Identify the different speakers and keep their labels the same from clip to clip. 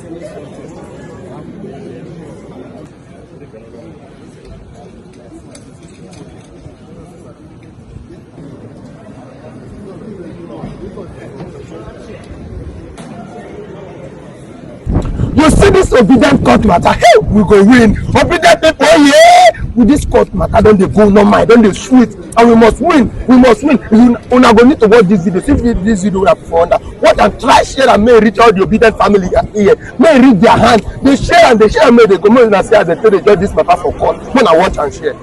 Speaker 1: You see this obedient court matter, hey, we go win. Obedient people, yeah. With this court matter, don't they go no mind, don't they sweet, and we must win. We must win. Una go need to watch this video. See this video we have for under. Watch and try share and may reach all the obedient family here. May reach their hand. They share and may they go. May una see as they tell they judge this matter for court. When I watch and share.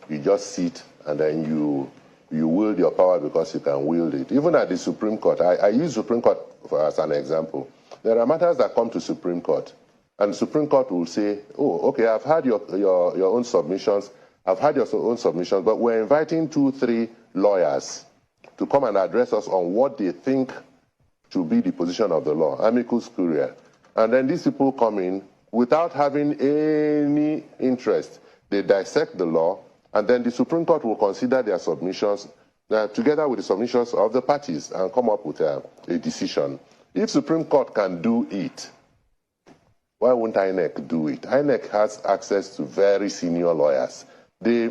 Speaker 2: You just sit and then you wield your power because you can wield it. Even at the Supreme Court, I use Supreme Court as an example. There are matters that come to Supreme Court, and the Supreme Court will say, oh, okay, I've had your own submissions, but we're inviting 2-3 lawyers to come and address us on what they think to be the position of the law, amicus curiae. And then these people come in without having any interest. They dissect the law, and then the Supreme Court will consider their submissions together with the submissions of the parties and come up with a decision. If Supreme Court can do it, why won't INEC do it? INEC has access to very senior lawyers. They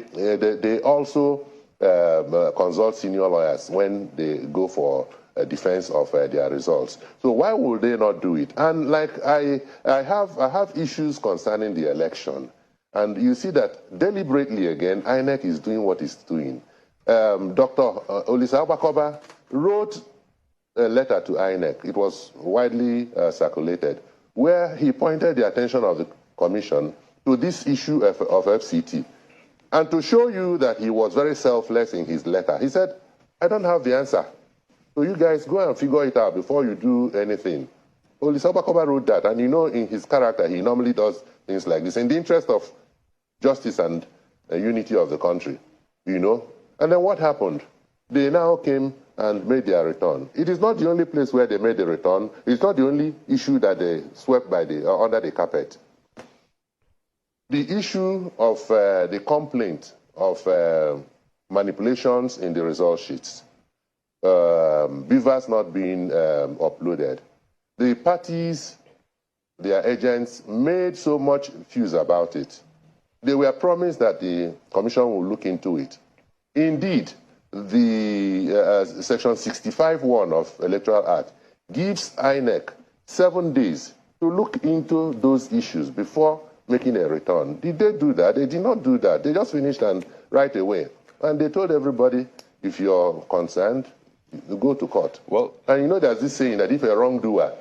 Speaker 2: also consult senior lawyers when they go for a defense of their results. So why would they not do it? And like I have issues concerning the election. And you see that deliberately again, INEC is doing what it's doing. Dr. Olisa Abakoba wrote a letter to INEC. It was widely circulated, where he pointed the attention of the commission to this issue of FCT. And to show you that he was very selfless in his letter, he said, I don't have the answer. So you guys go and figure it out before you do anything. Olisa Abakoba wrote that, and you know in his character, he normally does things like this in the interest of justice and unity of the country, you know. And then what happened? They now came and made their return. It is not the only place where they made the return. It's not the only issue that they swept by under the carpet. The issue of the complaint of manipulations in the result sheets, beavers not being uploaded, the parties, their agents made so much fuss about it. They were promised that the commission will look into it. Indeed, the section 65(1) of Electoral Act gives INEC 7 days to look into those issues before making a return. Did they do that? They did not do that. They just finished and right away. And they told everybody, if you're concerned, you go to court. Well, and you know there's this saying that if a wrongdoer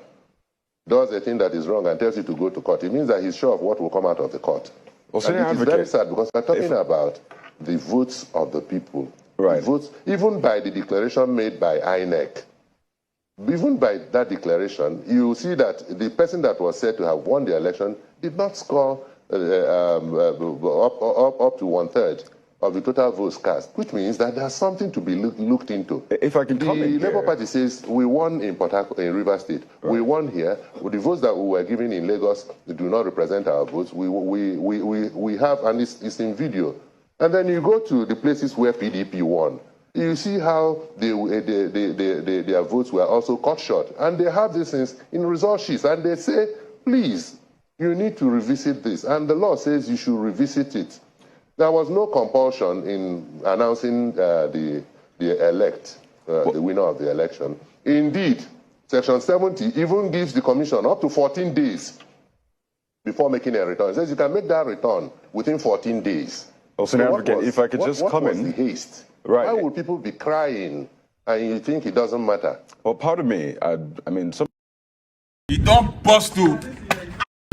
Speaker 2: does a thing that is wrong and tells you to go to court, it means that he's sure of what will come out of the court. Well, and it is very sad because we're talking about the votes of the people. Right. Votes, even by the declaration made by INEC, even by that declaration, you see that the person that was said to have won the election did not score up to 1/3 of the total votes cast, which means that there's something to be looked into. If I can comment, the Labour Party says we won in in Rivers State, right. We won here. With the votes that we were given in Lagos do not represent our votes. We have, and it's in video. And then you go to the places where PDP won. You see how their votes were also cut short. And they have these things in result sheets. And they say, please, you need to revisit this. And the law says you should revisit it. There was no compulsion in announcing the winner of the election. Indeed, Section 70 even gives the commission up to 14 days before making a return. It says you can make that return within 14 days.
Speaker 3: Well, Senator African, if I could just come in.
Speaker 2: What was the haste?
Speaker 3: Right.
Speaker 2: Why would people be crying and you think it doesn't matter?
Speaker 3: Well, pardon me. I mean, some.
Speaker 4: You don't bust to